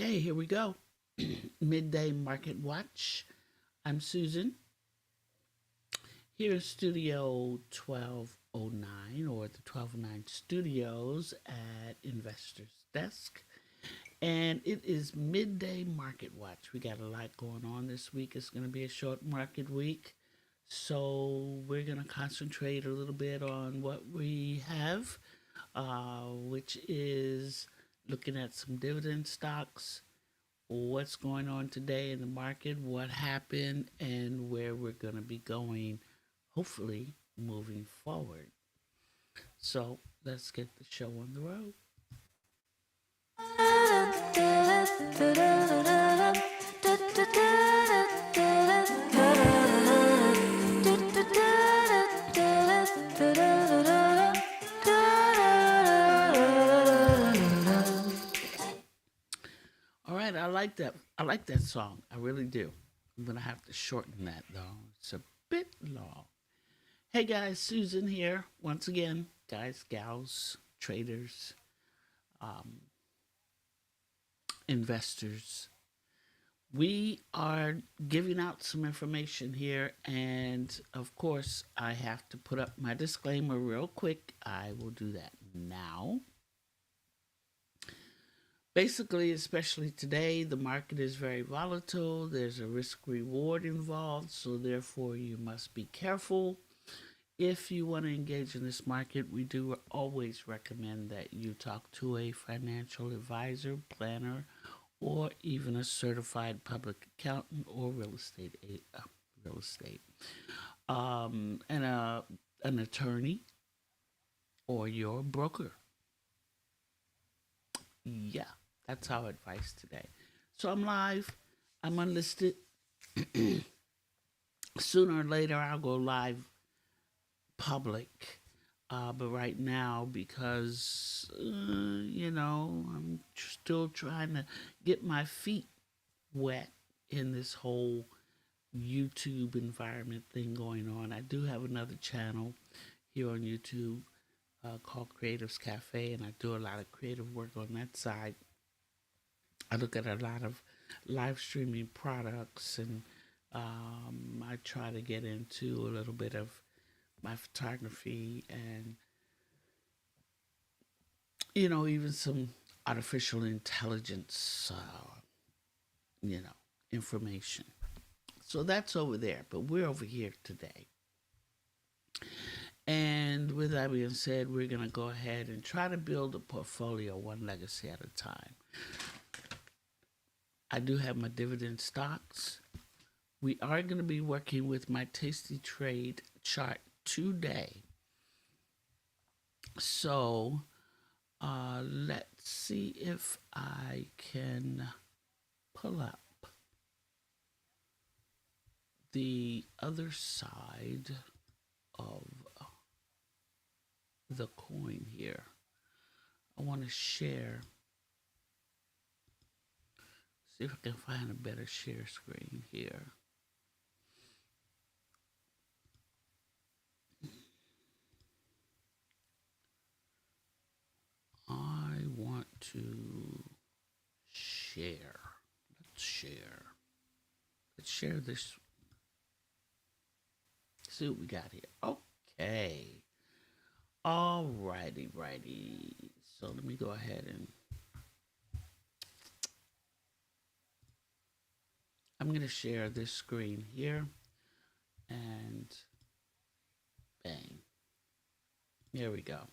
Okay, here we go. Midday Market Watch. I'm Susan here in Studio 1209 or the 1209 Studios at Investors Desk. And it is Midday Market Watch. We got a lot going on this week. It's going to be a short market week. So we're going to concentrate a little bit on what we have, which is looking at some dividend stocks, what's going on today in the market, what happened, and where we're going to be going, hopefully, moving forward. So let's get the show on the road. All right, I like that. I like that song. I really do. I'm gonna have to shorten that though. It's a bit long. Hey guys, Susan here once again. Guys, gals, traders, um, investors. We are giving out some information here, and of course, I have to put up my disclaimer real quick. I will do that now. Basically, especially today, the market is very volatile. There's a risk reward involved, so therefore, you must be careful. If you want to engage in this market, we do always recommend that you talk to a financial advisor, planner, or even a certified public accountant or real estate, and an attorney or your broker. Yeah, that's our advice today. So I'm live. I'm unlisted. Sooner or later, I'll go live public. But right now, because, I'm still trying to get my feet wet in this whole YouTube environment thing going on. I do have another channel here on YouTube called Creatives Cafe, and I do a lot of creative work on that side. I look at a lot of live streaming products, and I try to get into a little bit of my photography and, even some artificial intelligence, information. So that's over there, but we're over here today. And with that being said, we're going to go ahead and try to build a portfolio one legacy at a time. I do have my dividend stocks. We are going to be working with my Tasty Trade chart today. So let's see if I can pull up the other side of the coin here. I want to share, see if I can find a better share screen here. I want to share. Let's share. Let's share this. See what we got here. Okay. All righty. So let me go ahead and I'm going to share this screen here. And bang. There we go.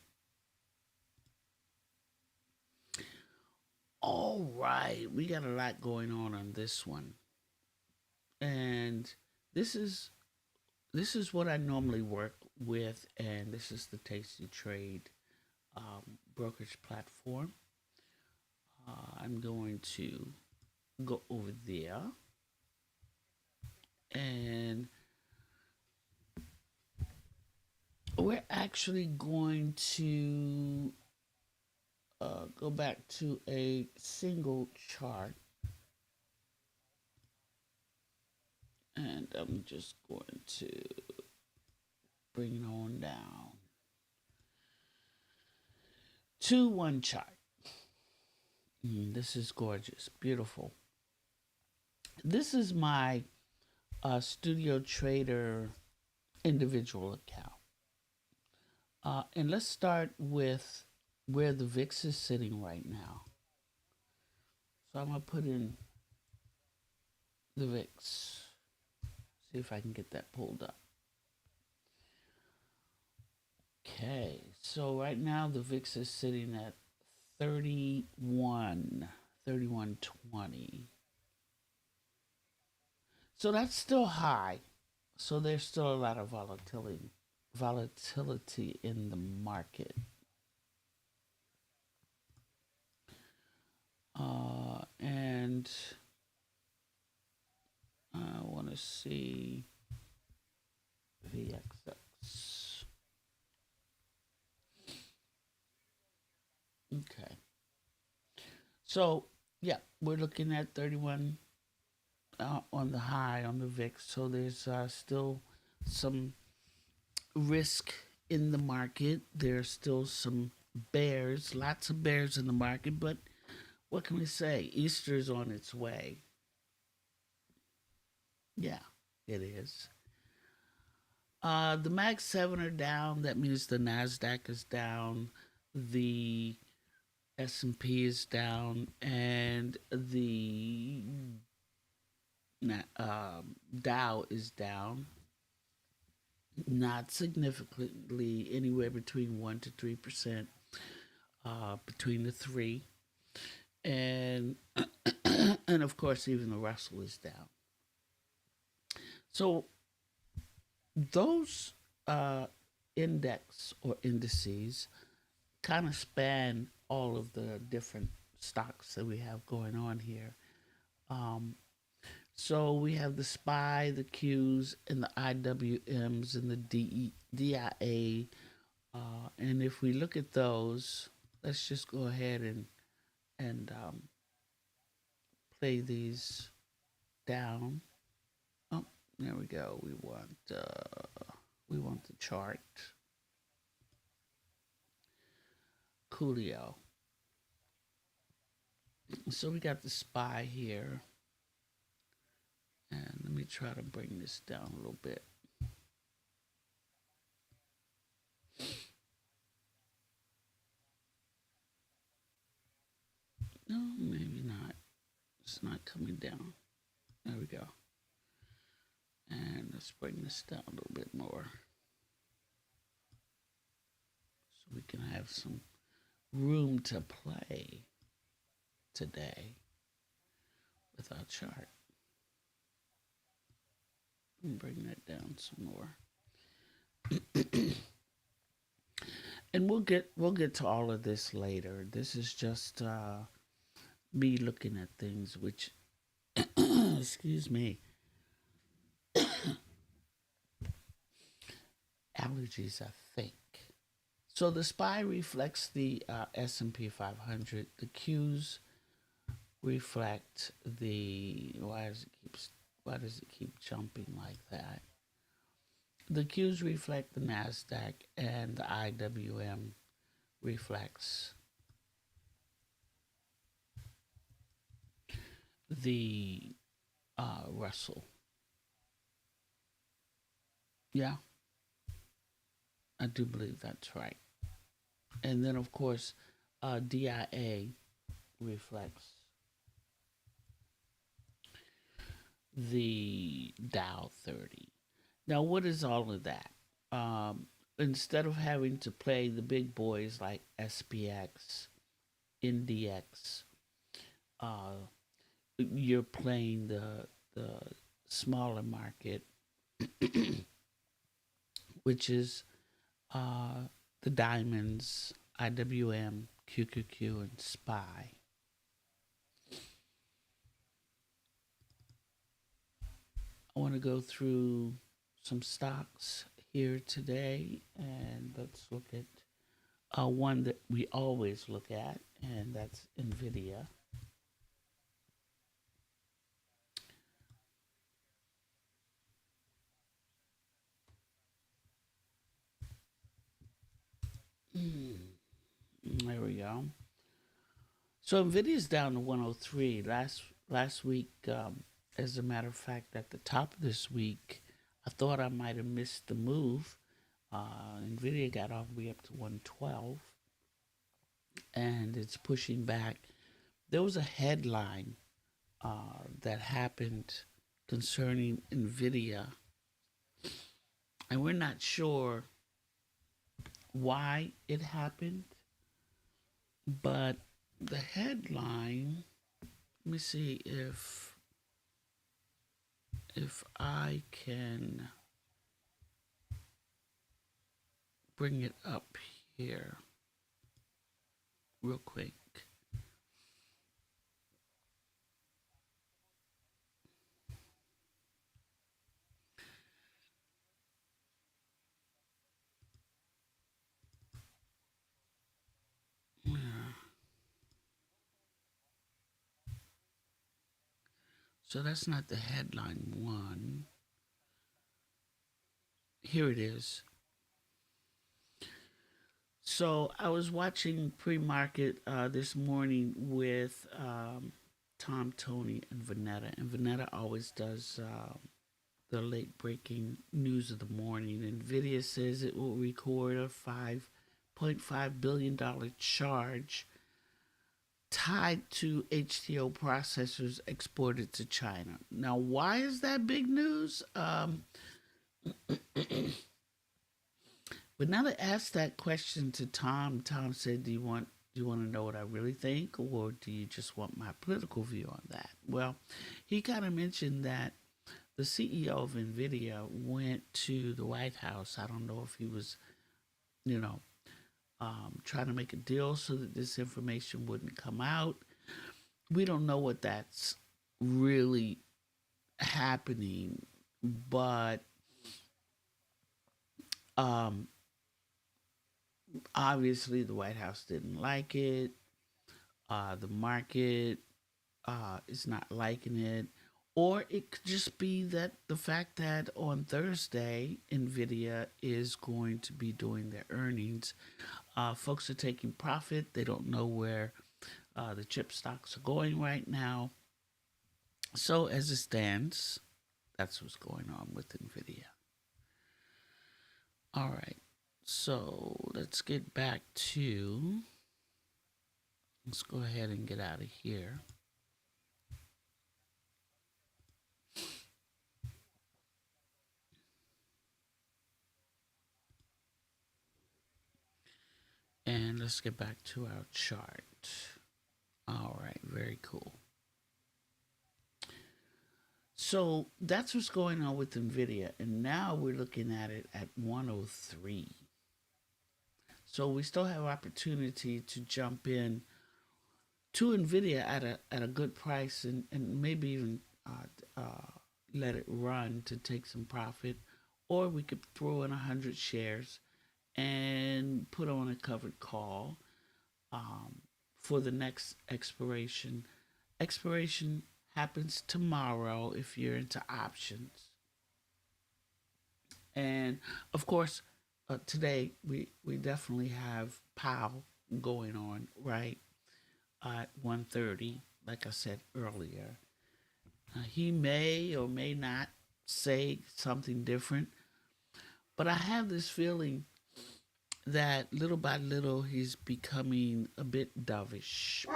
All right. We got a lot going on this one. And this is what I normally work with, and this is the Tasty Trade brokerage platform. I'm going to go over there, and we're actually going to go back to a single chart, and I'm just going to bring it on down to one chart. This is gorgeous, beautiful. This is my Studio Trader individual account. And let's start with where the VIX is sitting right now. So I'm going to put in the VIX. See if I can get that pulled up. Okay, so right now the VIX is sitting at 31, 31.20. So that's still high. So there's still a lot of volatility in the market. And I want to see VXX. Okay. So, yeah, we're looking at 31 on the high on the VIX. So there's still some risk in the market. There's still some bears, lots of bears in the market. But what can we say? Easter's on its way. Yeah, it is. The Mag 7 are down. That means the Nasdaq is down. The S&P is down, and the Dow is down. Not significantly, anywhere between 1 to 3%. Between the three, and and of course, even the Russell is down. So those index or indices kind of span all of the different stocks that we have going on here. Um, so we have the SPY, the Qs, and the IWMs, and the DIA. And if we look at those, let's just go ahead and play these down. Oh, there we go. We want the chart. Coolio. So we got the SPY here. And let me try to bring this down a little bit. No, maybe not. It's not coming down. There we go. And let's bring this down a little bit more. So we can have some room to play today with our chart. And bring that down some more. And we'll get to all of this later. This is just me looking at things which excuse me, allergies I think. So the SPY reflects the S&P 500. The Qs reflect the why does it keep jumping like that? The Qs reflect the Nasdaq, and the IWM reflects the Russell. Yeah, I do believe that's right. And then of course, DIA reflects the Dow 30. Now, what is all of that? Um, Instead of having to play the big boys like SPX, NDX, uh, you're playing the smaller market, which is uh, the diamonds, IWM, QQQ, and SPY. I want to go through some stocks here today, and let's look at one that we always look at, and that's NVIDIA. Mm, there we go. So Nvidia's down to 103. Last week, as a matter of fact, at the top of this week, I thought I might have missed the move. Nvidia got all the way up to 112, and it's pushing back. There was a headline that happened concerning Nvidia, and we're not sure why it happened, but the headline. Let me see if I can bring it up here real quick. Yeah. So that's not the headline one. Here it is. So I was watching pre-market this morning with Tom, Tony, and Vanetta. And Vanetta always does the late breaking news of the morning. Nvidia says it will record a $5.5 billion charge tied to HTO processors exported to China. Now, why is that big news? But now to ask that question to Tom, Tom said, do you want to know what I really think, or do you just want my political view on that?" Well, he kind of mentioned that the CEO of Nvidia went to the White House. I don't know if he was, you know, trying to make a deal so that this information wouldn't come out. We don't know what that's really happening, but um, obviously the White House didn't like it. The market is not liking it. Or it could just be that the fact that on Thursday, NVIDIA is going to be doing their earnings. Folks are taking profit. They don't know where the chip stocks are going right now. So, as it stands, that's what's going on with NVIDIA. All right. So, let's get back to. Let's go ahead and get out of here. And let's get back to our chart. All right, very cool. So that's what's going on with NVIDIA. And now we're looking at it at 103. So we still have opportunity to jump in to NVIDIA at a good price and maybe even let it run to take some profit. Or we could throw in 100 shares and put on a covered call um, for the next expiration. Expiration happens tomorrow if you're into options. And of course, today we definitely have POW going on, right? At 1:30, like I said earlier. He may or may not say something different, but I have this feeling that little by little he's becoming a bit dovish.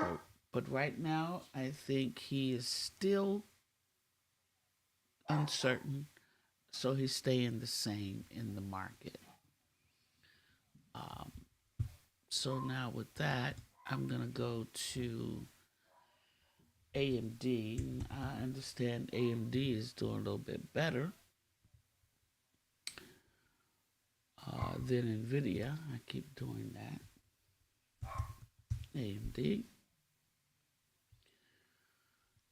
But right now, I think he is still uncertain, so he's staying the same in the market. Um, so now with that, I'm gonna go to AMD. I understand AMD is doing a little bit better than Nvidia. I keep doing that. AMD.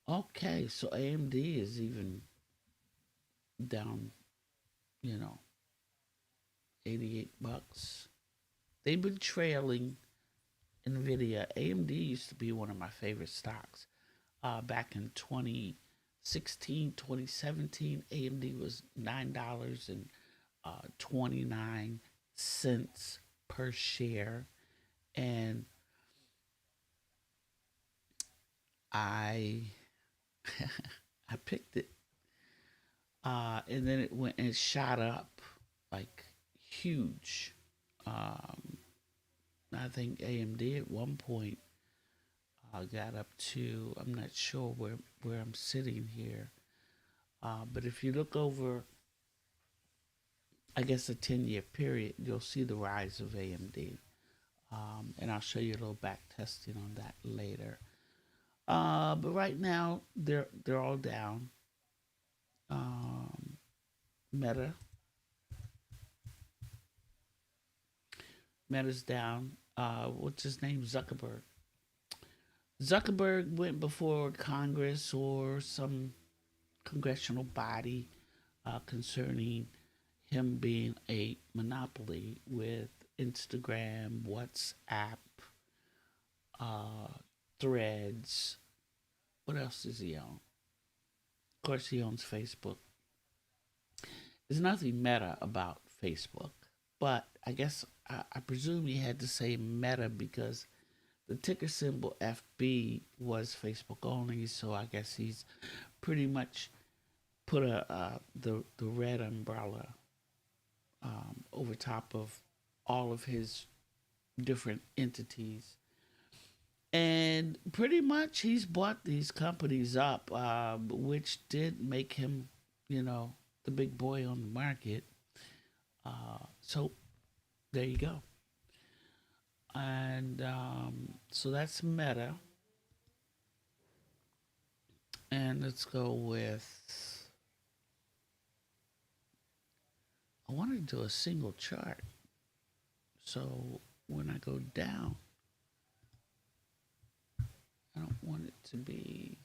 Okay, so AMD is even down, you know, 88 bucks. They've been trailing Nvidia. AMD used to be one of my favorite stocks. Back in 2016, 2017, AMD was $9.29 per share. And I I picked it, and then it went and shot up like huge. Um, I think AMD at one point got up to, I'm not sure where I'm sitting here, but if you look over, I guess, a 10-year period, you'll see the rise of AMD. And I'll show you a little back testing on that later. But right now, they're all down. Um, Meta, Meta's down. What's his name? Zuckerberg. Zuckerberg went before Congress or some congressional body concerning him being a monopoly with Instagram, WhatsApp, uh, Threads. What else does he own? Of course, he owns Facebook. There's nothing meta about Facebook, but I guess I presume he had to say meta because the ticker symbol FB was Facebook only. So I guess he's pretty much put the red umbrella over top of all of his different entities. And pretty much he's bought these companies up, which did make him, the big boy on the market. So there you go. And so that's Meta. And let's go with, I want to do a single chart. So when I go down, I don't want it to be.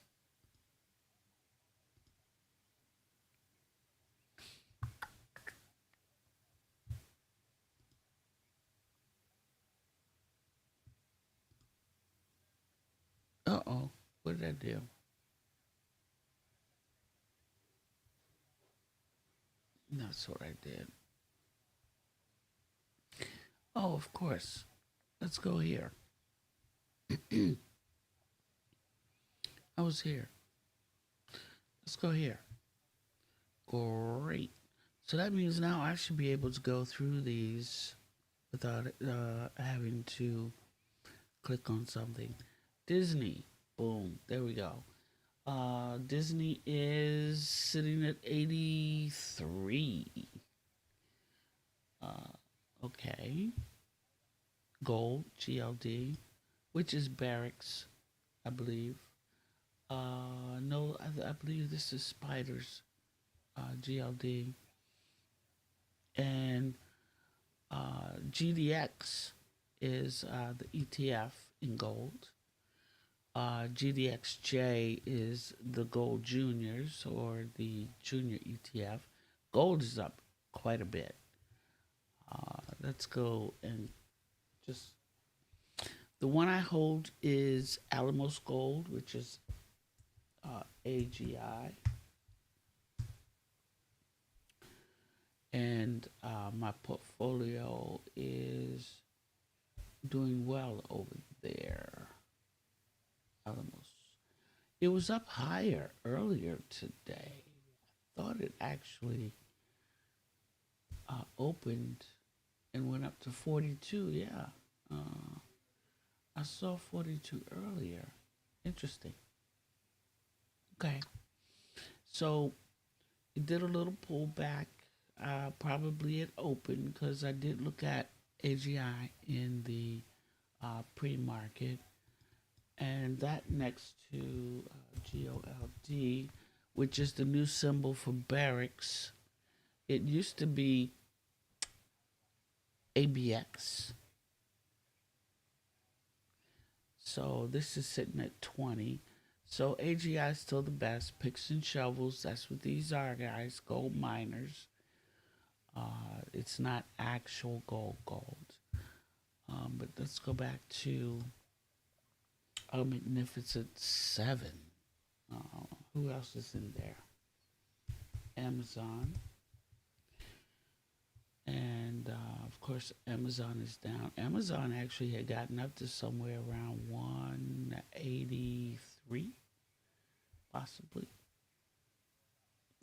Uh oh, what did I do? That's what I did. Oh, of course. Let's go here. I was here. Let's go here. Great. So that means now I should be able to go through these without having to click on something. Disney. Boom. There we go. Disney is sitting at 83. Uh, okay. Gold, GLD, which is Barracks, I believe. No, I believe this is Spiders, GLD. And GDX is the ETF in gold. GDXJ is the gold juniors or the junior ETF. Gold is up quite a bit. Let's go and just, the one I hold is Alamos Gold, which is AGI. And my portfolio is doing well over there. Alamos. It was up higher earlier today. I thought it actually opened and went up to 42. Yeah. I saw 42 earlier. Interesting. Okay. So it did a little pullback. Probably it opened because I did look at AGI in the pre-market, and that next to GOLD, which is the new symbol for Barracks. It used to be ABX. So this is sitting at 20. So AGI is still the best. Picks and shovels, that's what these are, guys. Gold miners. It's not actual gold. But let's go back to a magnificent 7. Who else is in there? Amazon. And of course, Amazon is down. Amazon actually had gotten up to somewhere around 183. possibly.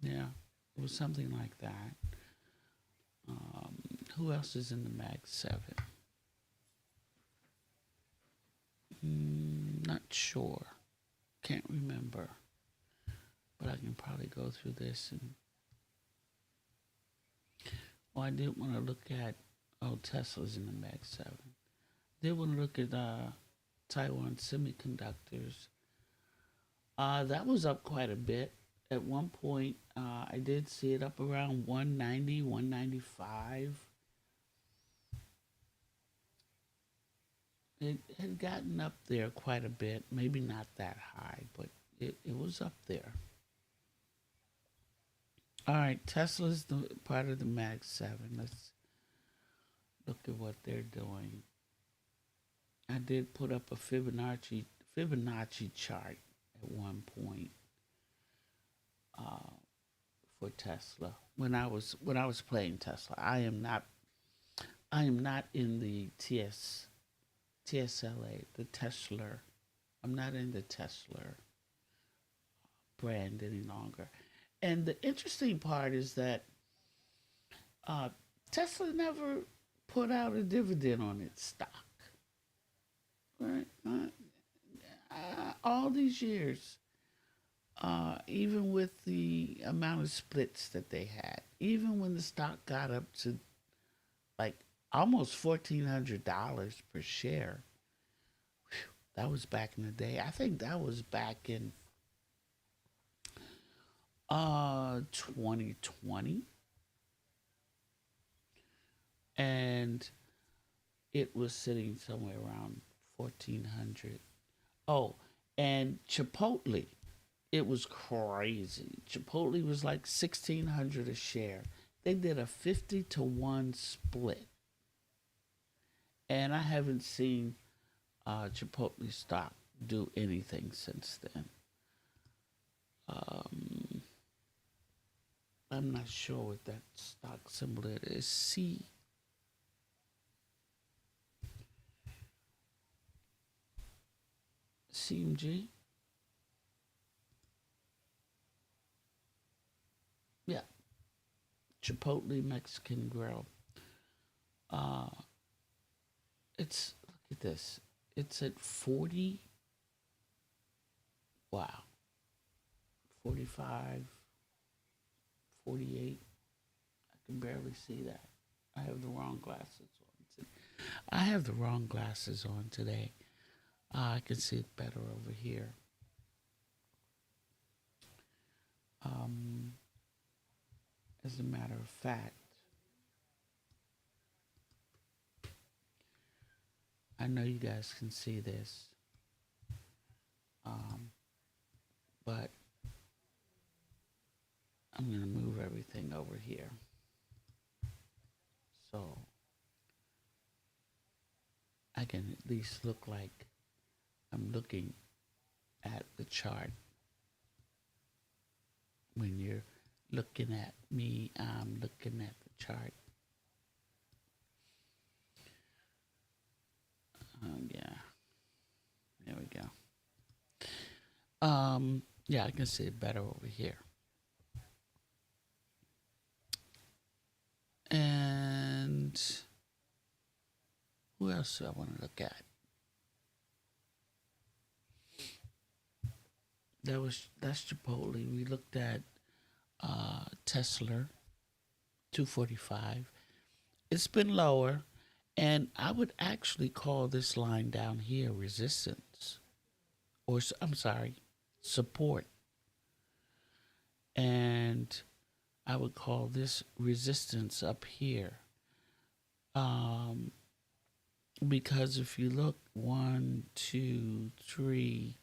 Yeah, it was something like that. Um, who else is in the Mag 7? Not sure. Can't remember. But I can probably go through this. And oh, I did want to look at, oh, Tesla's in the Mag 7. Did want to look at Taiwan Semiconductors. That was up quite a bit. At one point, I did see it up around 190, 195. It had gotten up there quite a bit. Maybe not that high, but it was up there. All right, Tesla's the part of the Mag 7. Let's look at what they're doing. I did put up a Fibonacci chart at one point uh, for Tesla when I was playing Tesla. I am not in the TSLA, the Tesla. I'm not in the Tesla brand any longer. And the interesting part is that uh, Tesla never put out a dividend on its stock. Right? All these years, even with the amount of splits that they had, even when the stock got up to like almost $1,400 per share, that was back in the day. I think that was back in 2020, and it was sitting somewhere around 1,400. Oh, and Chipotle, it was crazy. Chipotle was like 1,600 a share. They did a 50-to-1 split, and I haven't seen Chipotle stock do anything since then. Um, I'm not sure what that stock symbol is. CMG. Yeah, Chipotle Mexican Grill. Uh, it's look at this. It's at 40. Wow, 45, 48. I can barely see that. I have the wrong glasses on. I have the wrong glasses on today. I can see it better over here. Um, as a matter of fact, I know you guys can see this, um, but I'm going to move everything over here. So I can at least look like I'm looking at the chart. When you're looking at me, I'm looking at the chart. Yeah, there we go. Yeah, I can see it better over here. And who else do I want to look at? That's Chipotle. We looked at Tesla 245. It's been lower, and I would actually call this line down here resistance, or I'm sorry, support, and I would call this resistance up here. Um, because if you look one, two, three,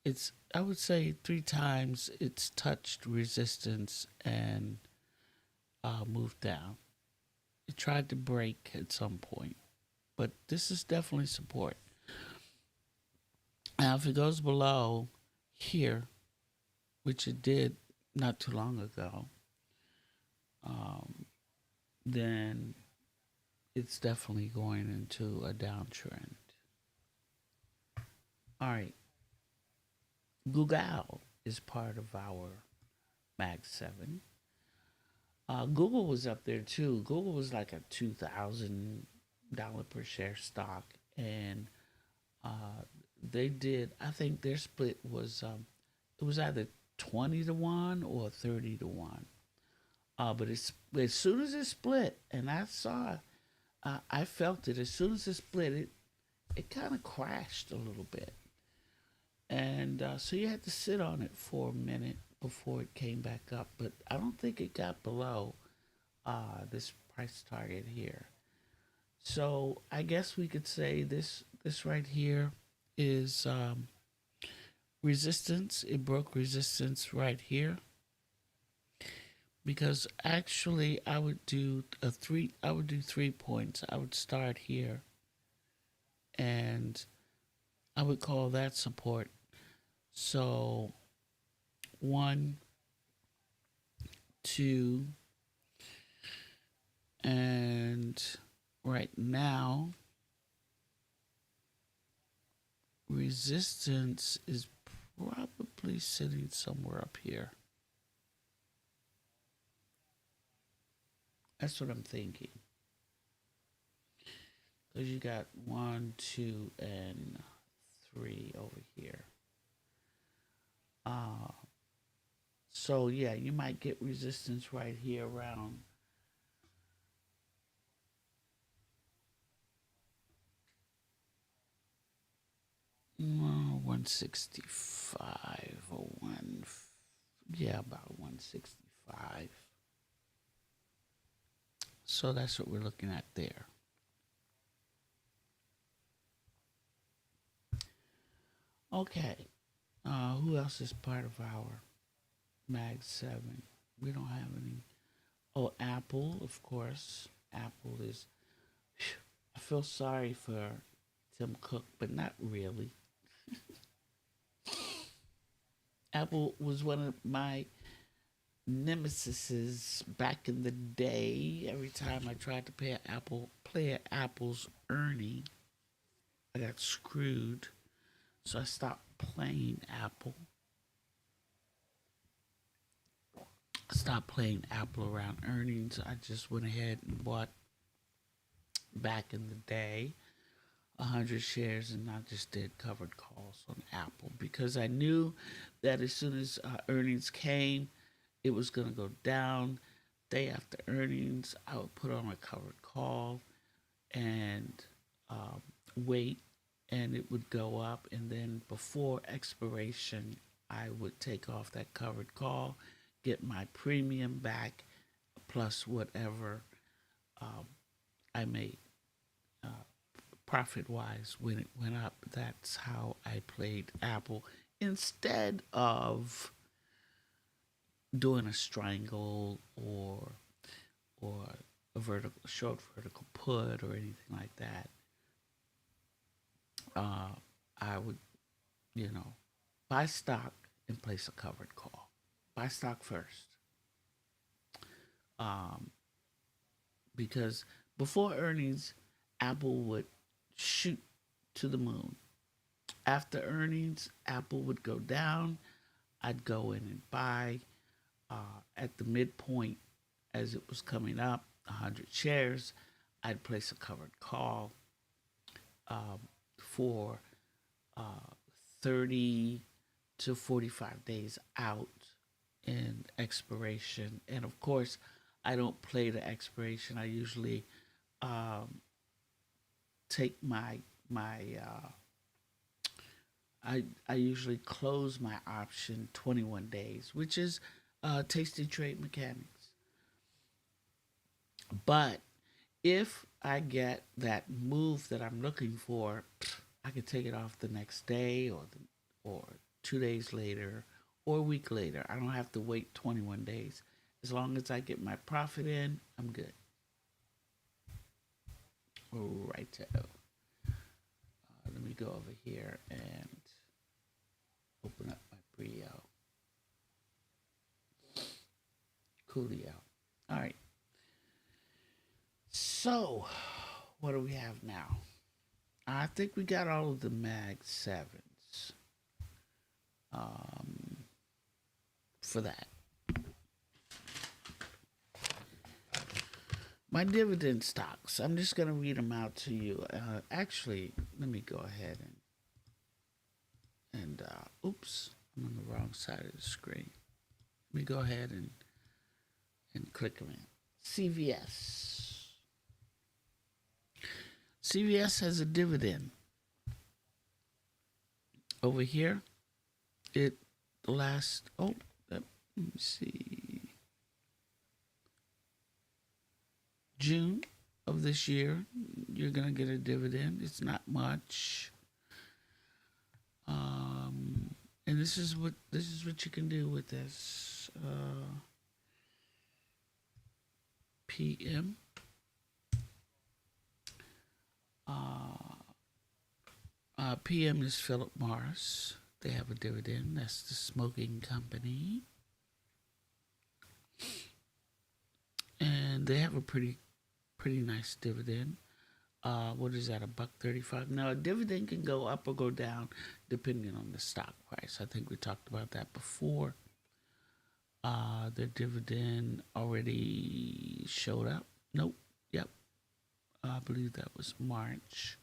it's I would say three times it's touched resistance and moved down. It tried to break at some point, but this is definitely support. Now, if it goes below here, which it did not too long ago, um, then it's definitely going into a downtrend. All right, Google. is part of our Mag 7. Google was up there too. Google was like a $2,000 per share stock, and uh, they did. I think their split was it was either 20 to 1 or 30 to 1. But it's as soon as it split, and I saw, I felt it as soon as it split. It kind of crashed a little bit, and so you had to sit on it for a minute before it came back up. But I don't think it got below this price target here. So I guess we could say this right here is resistance. It broke resistance right here because actually I would do a three. I would do 3 points. I would start here, and I would call that support. So one, two, and right now resistance is probably sitting somewhere up here. That's what I'm thinking. Because you got one, two, and three over here. Uh, so yeah, you might get resistance right here around 165 or one. Yeah, about 165. So that's what we're looking at there. Okay. Who else is part of our Mag 7? We don't have any. Oh, Apple, of course. Apple is. I feel sorry for Tim Cook, but not really. Apple was one of my nemesises back in the day. Every time I tried to play at Apple's earning, I got screwed. So I stopped playing Apple. I stopped playing Apple around earnings. I just went ahead and bought back in the day 100 shares, and I just did covered calls on Apple because I knew that as soon as earnings came, it was going to go down. Day after earnings, I would put on a covered call and um, wait, and it would go up. And then before expiration, I would take off that covered call, get my premium back, plus whatever um, I made profit wise when it went up. That's how I played Apple instead of doing a strangle or a vertical short vertical put or anything like that. uh, I would, you know, buy stock and place a covered call. Buy stock first, um, because before earnings, Apple would shoot to the moon. After earnings, Apple would go down. I'd go in and buy at the midpoint as it was coming up, 100 shares. I'd place a covered call for uh, 30 to 45 days out in expiration. And of course, I don't play the expiration. I usually um, take my I usually close my option 21 days, which is tasty trade mechanics. But if I get that move that I'm looking for, I can take it off the next day or 2 days later or a week later. I don't have to wait 21 days. As long as I get my profit in, I'm good. Right. Let me go over here and open up my Brio. Coolio. All right. So, what do we have now? I think we got all of the Mag 7s. Um, for that. My dividend stocks. I'm just going to read them out to you. Actually, let me go ahead and oops, I'm on the wrong side of the screen. Let me go ahead and click them in. CVS. CVS has a dividend. Over here, it last, let me see, June of this year, you're going to get a dividend. It's not much. And this is what you can do with this. PM. PM is Philip Morris. They have a dividend. That's the smoking company. And they have a pretty nice dividend. What is that, $1.35? Now, a dividend can go up or go down depending on the stock price. I think we talked about that before. The dividend already showed up. Nope. Yep. I believe that was March.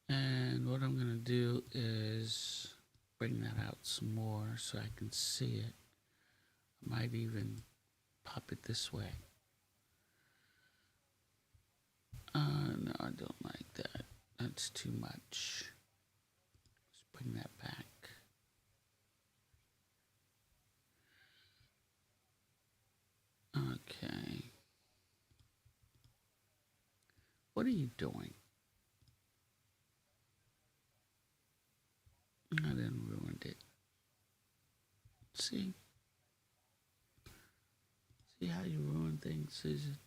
And what I'm going to do is bring that out some more so I can see it. I might even pop it this way. No, I don't like that. That's too much. Let's bring that back. Okay. What are you doing? I didn't ruin it. See? See how you ruin things, Susan?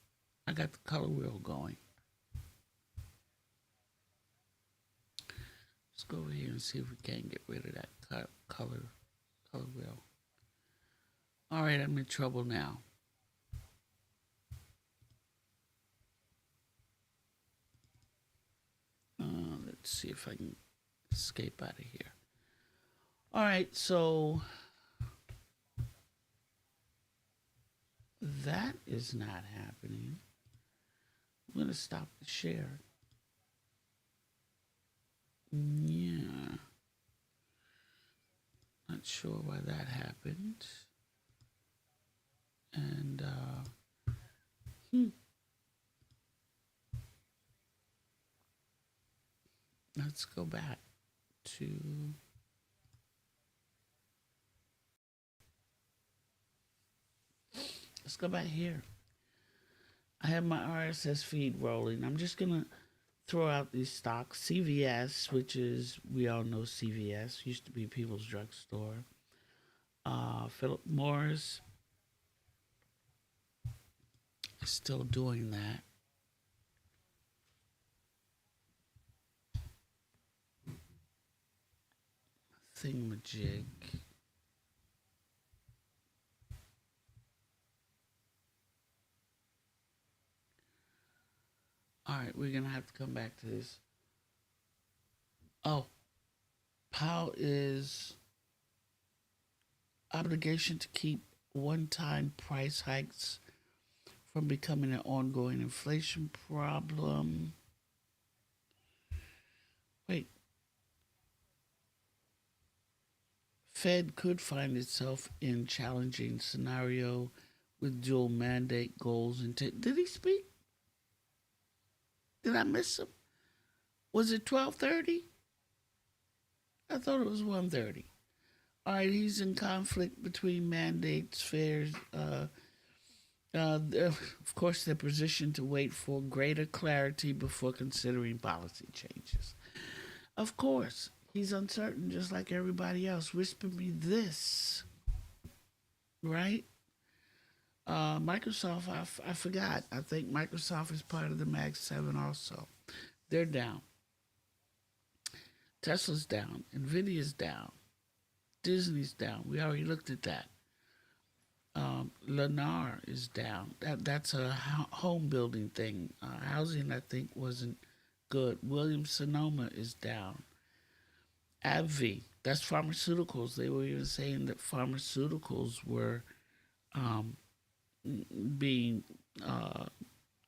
I got the color wheel going. Let's go over here and see if we can't get rid of that color wheel. All right, I'm in trouble now. Let's see if I can escape out of here. All right, so that is not happening. I'm going to stop the share. Yeah. Not sure why that happened. And, let's go back to... Let's go back here. I have my RSS feed rolling. I'm just going to throw out these stocks. CVS, which is, we all know CVS, used to be People's Drug Store. Philip Morris is still doing that. Thingamajig. All right, we're going to have to come back to this. Oh, Powell is obligation to keep one-time price hikes from becoming an ongoing inflation problem. Wait. Fed could find itself in challenging scenario with dual mandate goals. Did he speak? Did I miss him? Was it 12:30? I thought it was 1:30. All right, he's in conflict between mandates, fares. Of course, they're positioned to wait for greater clarity before considering policy changes. Of course, he's uncertain just like everybody else. Whisper me this, right? Microsoft, I forgot. I think Microsoft is part of the Mag 7 also. They're down. Tesla's down. Nvidia's down. Disney's down. We already looked at that. Lennar is down. That's a home building thing. Housing, I think, wasn't good. Williams Sonoma is down. AbbVie. That's pharmaceuticals. They were even saying that pharmaceuticals were um, being uh,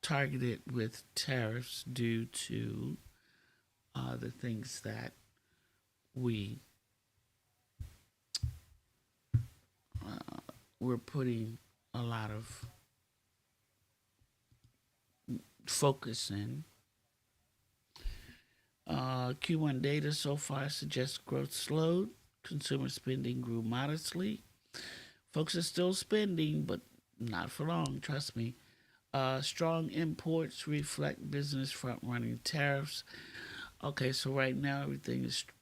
targeted with tariffs due to the things that we were putting a lot of focus in. Q1 data so far suggests growth slowed. Consumer spending grew modestly. Folks are still spending, but not for long, trust me. Strong imports reflect business front running tariffs. Okay, so right now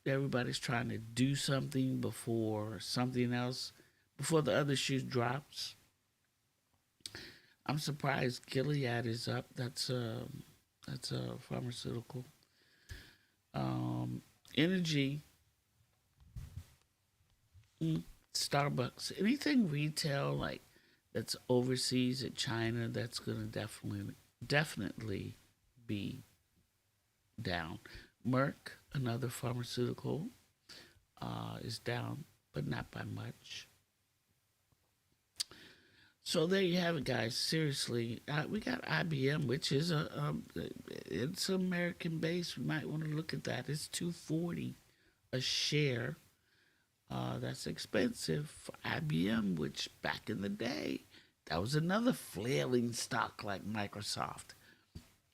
everybody's trying to do something before something else, before the other shoe drops. I'm surprised Gilead is up. That's a pharmaceutical. Um, Energy, Starbucks, anything retail like that's overseas at China, that's gonna definitely be down. Merck, another pharmaceutical, is down, but not by much. So there you have it, guys. Seriously, we got IBM, which is it's American based. We might want to look at that. It's 240 a share. That's expensive for IBM, which back in the day, that was another flailing stock like Microsoft.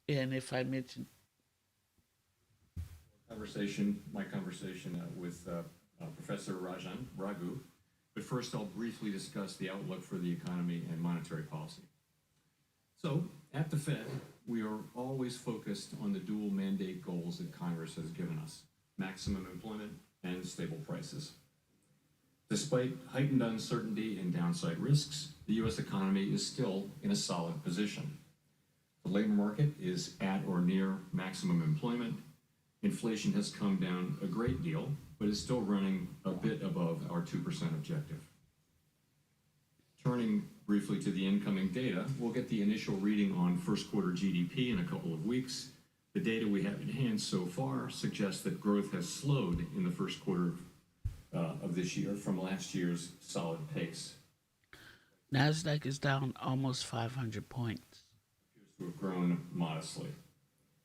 And if I mention, My conversation with Professor Rajan Raghu. But first, I'll briefly discuss the outlook for the economy and monetary policy. So, at the Fed, we are always focused on the dual mandate goals that Congress has given us: maximum employment and stable prices. Despite heightened uncertainty and downside risks, the U.S. economy is still in a solid position. The labor market is at or near maximum employment. Inflation has come down a great deal, but is still running a bit above our 2% objective. Turning briefly to the incoming data, we'll get the initial reading on first quarter GDP in a couple of weeks. The data we have in hand so far suggests that growth has slowed in the first quarter of this year from last year's solid pace. NASDAQ is down almost 500 points. Appears to have grown modestly.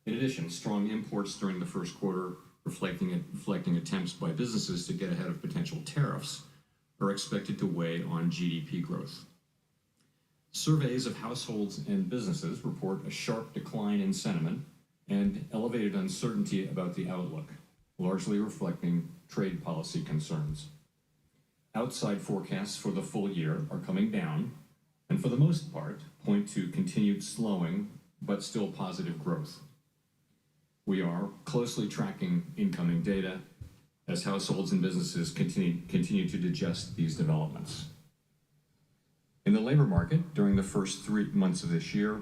In addition, strong imports during the first quarter, reflecting attempts by businesses to get ahead of potential tariffs, are expected to weigh on GDP growth. Surveys of households and businesses report a sharp decline in sentiment and elevated uncertainty about the outlook, largely reflecting trade policy concerns. Outside forecasts for the full year are coming down, and for the most part, point to continued slowing but still positive growth. We are closely tracking incoming data as households and businesses continue to digest these developments. In the labor market, during the first 3 months of this year,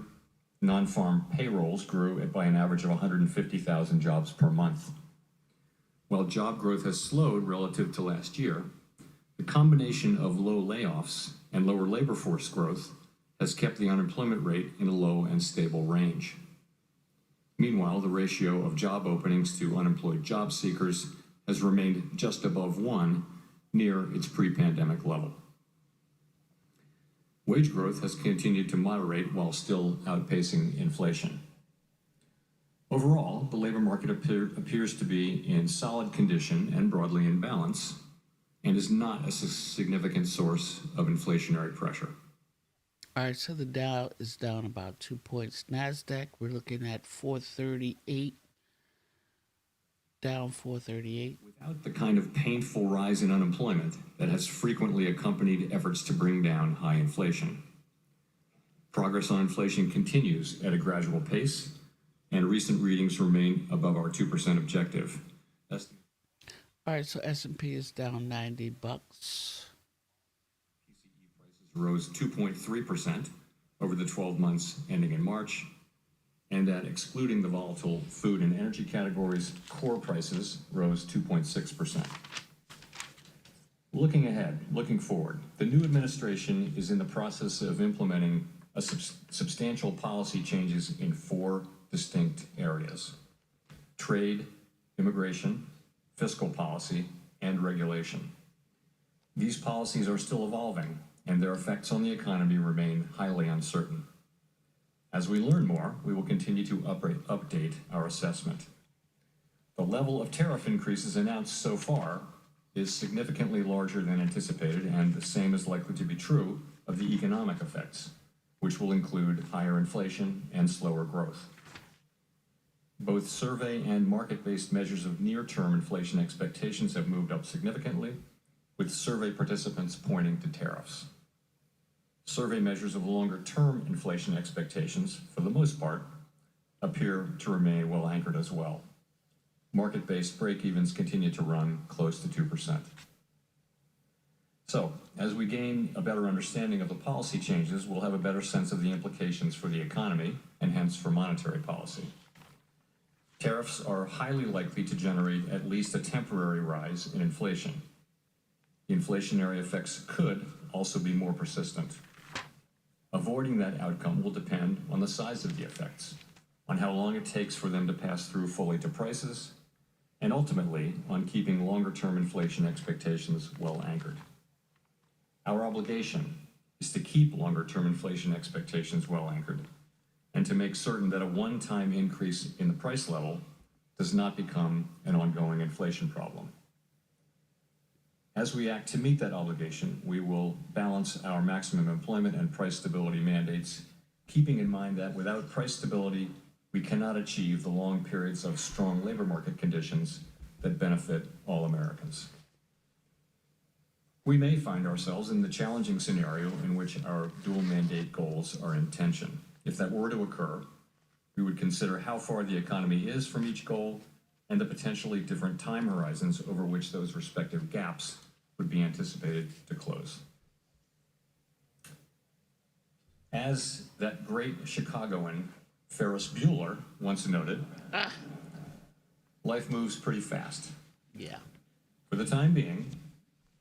non-farm payrolls grew by an average of 150,000 jobs per month. While job growth has slowed relative to last year, the combination of low layoffs and lower labor force growth has kept the unemployment rate in a low and stable range. Meanwhile, the ratio of job openings to unemployed job seekers has remained just above 1, near its pre-pandemic level. Wage growth has continued to moderate while still outpacing inflation. Overall, the labor market appears to be in solid condition and broadly in balance, and is not a significant source of inflationary pressure. All right, so the Dow is down about 2 points. NASDAQ, we're looking at 438, down 438. Without the kind of painful rise in unemployment that has frequently accompanied efforts to bring down high inflation. Progress on inflation continues at a gradual pace, and recent readings remain above our 2% objective. All right, so S&P is down $90. Rose 2.3% over the 12 months ending in March, and that excluding the volatile food and energy categories, core prices rose 2.6%. Looking forward, the new administration is in the process of implementing substantial policy changes in 4 distinct areas: trade, immigration, fiscal policy, and regulation. These policies are still evolving, and their effects on the economy remain highly uncertain. As we learn more, we will continue to update our assessment. The level of tariff increases announced so far is significantly larger than anticipated, and the same is likely to be true of the economic effects, which will include higher inflation and slower growth. Both survey and market-based measures of near-term inflation expectations have moved up significantly, with survey participants pointing to tariffs. Survey measures of longer-term inflation expectations, for the most part, appear to remain well anchored as well. Market-based break-evens continue to run close to 2%. So, as we gain a better understanding of the policy changes, we'll have a better sense of the implications for the economy and hence for monetary policy. Tariffs are highly likely to generate at least a temporary rise in inflation. The inflationary effects could also be more persistent. Avoiding that outcome will depend on the size of the effects, on how long it takes for them to pass through fully to prices, and ultimately on keeping longer-term inflation expectations well anchored. Our obligation is to keep longer-term inflation expectations well anchored, and to make certain that a one-time increase in the price level does not become an ongoing inflation problem. As we act to meet that obligation, we will balance our maximum employment and price stability mandates, keeping in mind that without price stability, we cannot achieve the long periods of strong labor market conditions that benefit all Americans. We may find ourselves in the challenging scenario in which our dual mandate goals are in tension. If that were to occur, we would consider how far the economy is from each goal and the potentially different time horizons over which those respective gaps would be anticipated to close. As that great Chicagoan Ferris Bueller once noted, life moves pretty fast. Yeah. For the time being,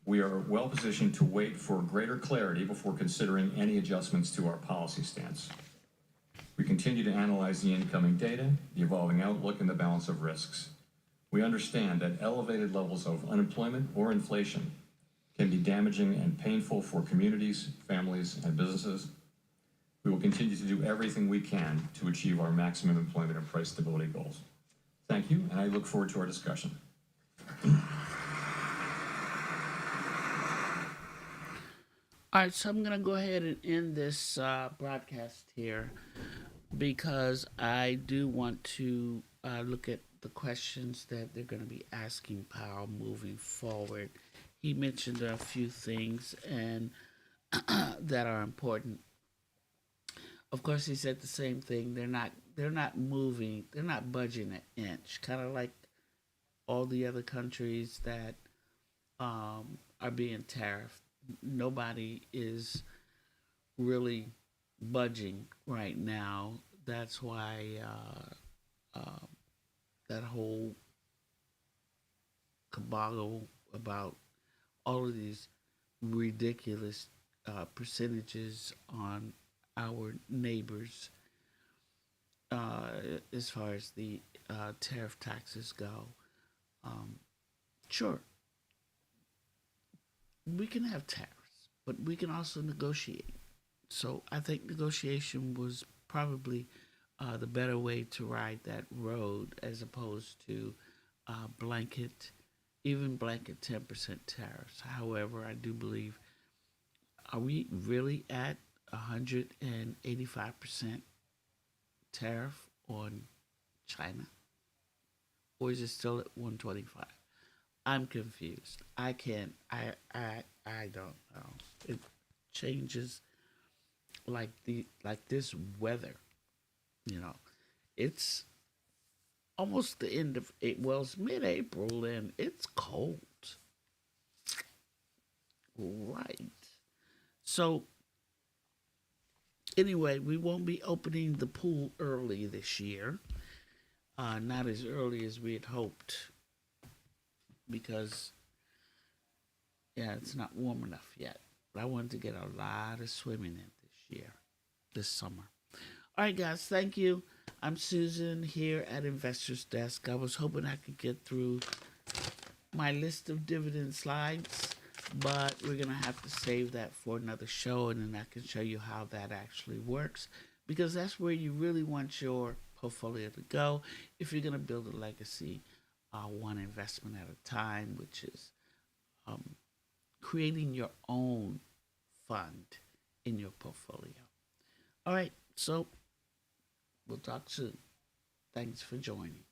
we are well positioned to wait for greater clarity before considering any adjustments to our policy stance. We continue to analyze the incoming data, the evolving outlook, and the balance of risks. We understand that elevated levels of unemployment or inflation can be damaging and painful for communities, families, and businesses. We will continue to do everything we can to achieve our maximum employment and price stability goals. Thank you, and I look forward to our discussion. All right, so I'm going to go ahead and end this broadcast here because I do want to look at the questions that they're going to be asking Powell moving forward. He mentioned a few things and that are important. Of course, he said the same thing. They're not moving. They're not budging an inch. Kind of like all the other countries that are being tariffed. Nobody is really budging right now. That's why that whole cabal about all of these ridiculous percentages on our neighbors as far as the tariff taxes go. Sure, we can have tariffs, but we can also negotiate. So I think negotiation was probably the better way to ride that road as opposed to blanket, even blanket 10% tariffs. However, I do believe, are we really at 185% tariff on China? Or is it still at 125? I'm confused. I can't. I don't know. It changes like this weather. You know, it's almost the end of it. Well, it's mid-April and it's cold. Right. So anyway, we won't be opening the pool early this year. Not as early as we had hoped because, yeah, it's not warm enough yet. But I wanted to get a lot of swimming in this summer. All right, guys, thank you. I'm Susan here at Investors Desk. I was hoping I could get through my list of dividend slides, but we're going to have to save that for another show, and then I can show you how that actually works, because that's where you really want your portfolio to go if you're going to build a legacy, one investment at a time, which is um, creating your own fund in your portfolio. All right, so we'll talk soon. Thanks for joining.